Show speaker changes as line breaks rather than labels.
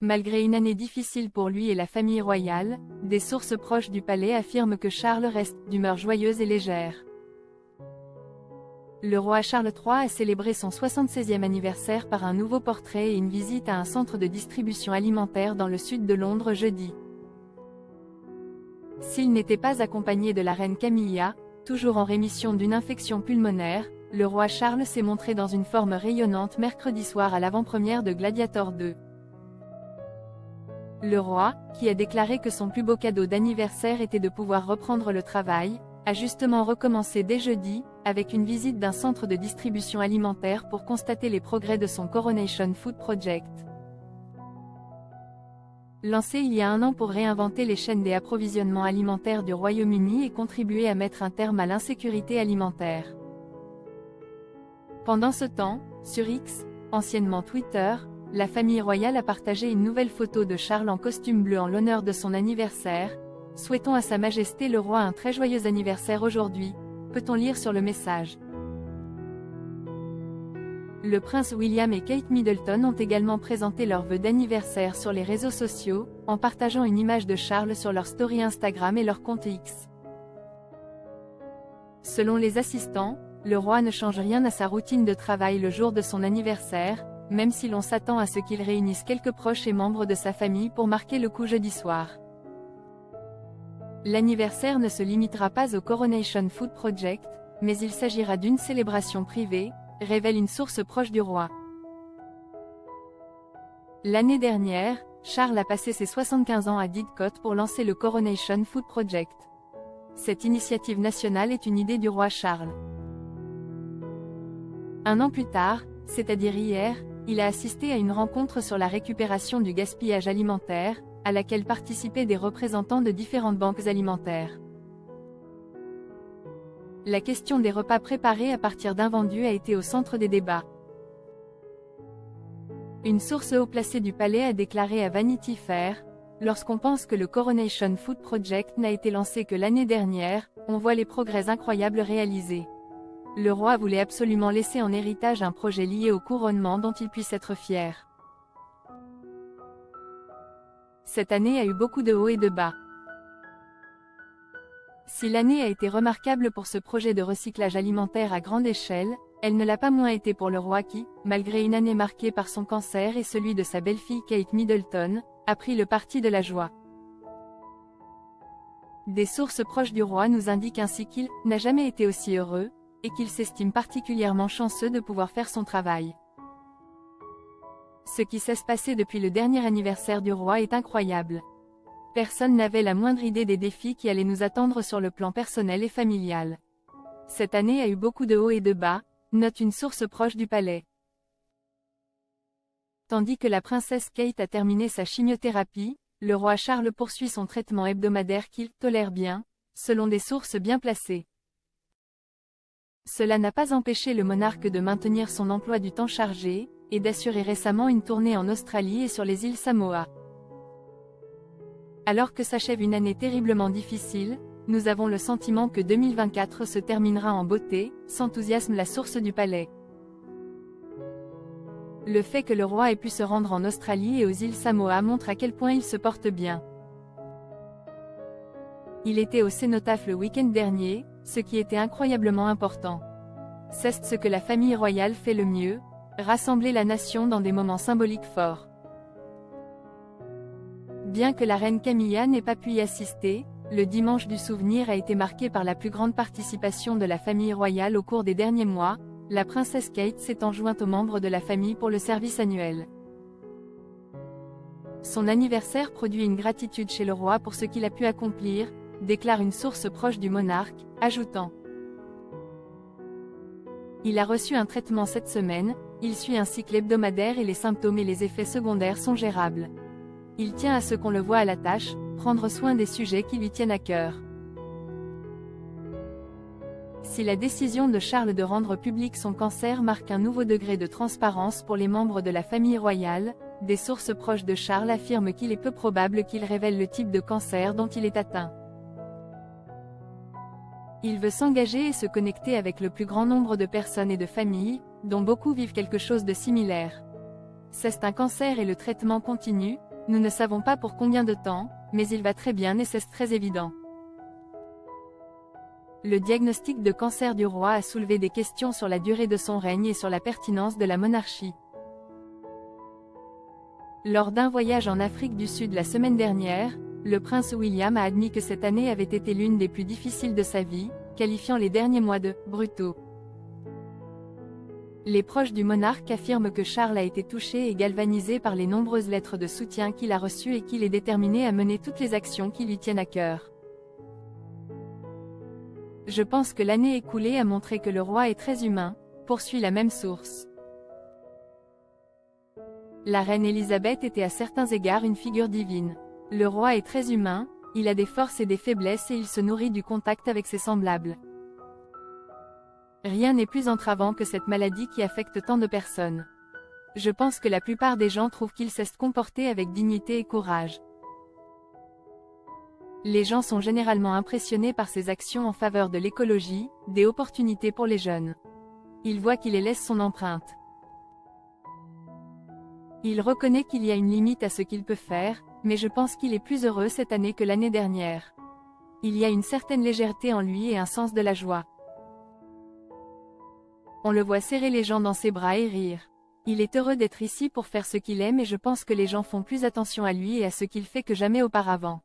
Malgré une année difficile pour lui et la famille royale, des sources proches du palais affirment que Charles reste d'humeur joyeuse et légère. Le roi Charles III a célébré son 76e anniversaire par un nouveau portrait et une visite à un centre de distribution alimentaire dans le sud de Londres jeudi. S'il n'était pas accompagné de la reine Camilla, toujours en rémission d'une infection pulmonaire, le roi Charles s'est montré dans une forme rayonnante mercredi soir à l'avant-première de Gladiator 2. Le roi, qui a déclaré que son plus beau cadeau d'anniversaire était de pouvoir reprendre le travail, a justement recommencé dès jeudi, avec une visite d'un centre de distribution alimentaire pour constater les progrès de son Coronation Food Project. Lancé il y a un an pour réinventer les chaînes des approvisionnements alimentaires du Royaume-Uni et contribuer à mettre un terme à l'insécurité alimentaire. Pendant ce temps, sur X, anciennement Twitter, la famille royale a partagé une nouvelle photo de Charles en costume bleu en l'honneur de son anniversaire. « Souhaitons à Sa Majesté le Roi un très joyeux anniversaire aujourd'hui », peut-on lire sur le message. Le prince William et Kate Middleton ont également présenté leurs vœux d'anniversaire sur les réseaux sociaux, en partageant une image de Charles sur leur story Instagram et leur compte X. Selon les assistants, le roi ne change rien à sa routine de travail le jour de son anniversaire, même si l'on s'attend à ce qu'il réunisse quelques proches et membres de sa famille pour marquer le coup jeudi soir. L'anniversaire ne se limitera pas au Coronation Food Project, mais il s'agira d'une célébration privée, révèle une source proche du roi. L'année dernière, Charles a passé ses 75 ans à Didcot pour lancer le Coronation Food Project. Cette initiative nationale est une idée du roi Charles. Un an plus tard, c'est-à-dire hier, il a assisté à une rencontre sur la récupération du gaspillage alimentaire, à laquelle participaient des représentants de différentes banques alimentaires. La question des repas préparés à partir d'invendus a été au centre des débats. Une source haut placée du palais a déclaré à Vanity Fair, « Lorsqu'on pense que le Coronation Food Project n'a été lancé que l'année dernière, on voit les progrès incroyables réalisés. Le roi voulait absolument laisser en héritage un projet lié au couronnement dont il puisse être fier. » Cette année a eu beaucoup de hauts et de bas. Si l'année a été remarquable pour ce projet de recyclage alimentaire à grande échelle, elle ne l'a pas moins été pour le roi qui, malgré une année marquée par son cancer et celui de sa belle-fille Kate Middleton, a pris le parti de la joie. Des sources proches du roi nous indiquent ainsi qu'il n'a jamais été aussi heureux, et qu'il s'estime particulièrement chanceux de pouvoir faire son travail. Ce qui s'est passé depuis le dernier anniversaire du roi est incroyable. Personne n'avait la moindre idée des défis qui allaient nous attendre sur le plan personnel et familial. Cette année a eu beaucoup de hauts et de bas, note une source proche du palais. Tandis que la princesse Kate a terminé sa chimiothérapie, le roi Charles poursuit son traitement hebdomadaire qu'il tolère bien, selon des sources bien placées. Cela n'a pas empêché le monarque de maintenir son emploi du temps chargé, et d'assurer récemment une tournée en Australie et sur les îles Samoa. Alors que s'achève une année terriblement difficile, nous avons le sentiment que 2024 se terminera en beauté, s'enthousiasme la source du palais. Le fait que le roi ait pu se rendre en Australie et aux îles Samoa montre à quel point il se porte bien. Il était au cénotaphe le week-end dernier, ce qui était incroyablement important. C'est ce que la famille royale fait le mieux, rassembler la nation dans des moments symboliques forts. Bien que la reine Camilla n'ait pas pu y assister, le dimanche du souvenir a été marqué par la plus grande participation de la famille royale au cours des derniers mois, la princesse Kate s'étant jointe aux membres de la famille pour le service annuel. Son anniversaire produit une gratitude chez le roi pour ce qu'il a pu accomplir, déclare une source proche du monarque, ajoutant: « Il a reçu un traitement cette semaine, il suit un cycle hebdomadaire et les symptômes et les effets secondaires sont gérables. Il tient à ce qu'on le voie à la tâche, prendre soin des sujets qui lui tiennent à cœur. » Si la décision de Charles de rendre public son cancer marque un nouveau degré de transparence pour les membres de la famille royale, des sources proches de Charles affirment qu'il est peu probable qu'il révèle le type de cancer dont il est atteint. Il veut s'engager et se connecter avec le plus grand nombre de personnes et de familles, dont beaucoup vivent quelque chose de similaire. C'est un cancer et le traitement continue, Nous ne savons pas pour combien de temps, mais il va très bien et c'est très évident. Le diagnostic de cancer du roi a soulevé des questions sur la durée de son règne et sur la pertinence de la monarchie. Lors d'un voyage en Afrique du Sud la semaine dernière, le prince William a admis que cette année avait été l'une des plus difficiles de sa vie, qualifiant les derniers mois de « brutaux ». Les proches du monarque affirment que Charles a été touché et galvanisé par les nombreuses lettres de soutien qu'il a reçues et qu'il est déterminé à mener toutes les actions qui lui tiennent à cœur. Je pense que l'année écoulée a montré que le roi est très humain, poursuit la même source. La reine Elisabeth était à certains égards une figure divine. Le roi est très humain, il a des forces et des faiblesses et il se nourrit du contact avec ses semblables. Rien n'est plus entravant que cette maladie qui affecte tant de personnes. Je pense que la plupart des gens trouvent qu'il sait se comporter avec dignité et courage. Les gens sont généralement impressionnés par ses actions en faveur de l'écologie, des opportunités pour les jeunes. Ils voient qu'il y laisse son empreinte. Il reconnaît qu'il y a une limite à ce qu'il peut faire, mais je pense qu'il est plus heureux cette année que l'année dernière. Il y a une certaine légèreté en lui et un sens de la joie. On le voit serrer les gens dans ses bras et rire. Il est heureux d'être ici pour faire ce qu'il aime et je pense que les gens font plus attention à lui et à ce qu'il fait que jamais auparavant.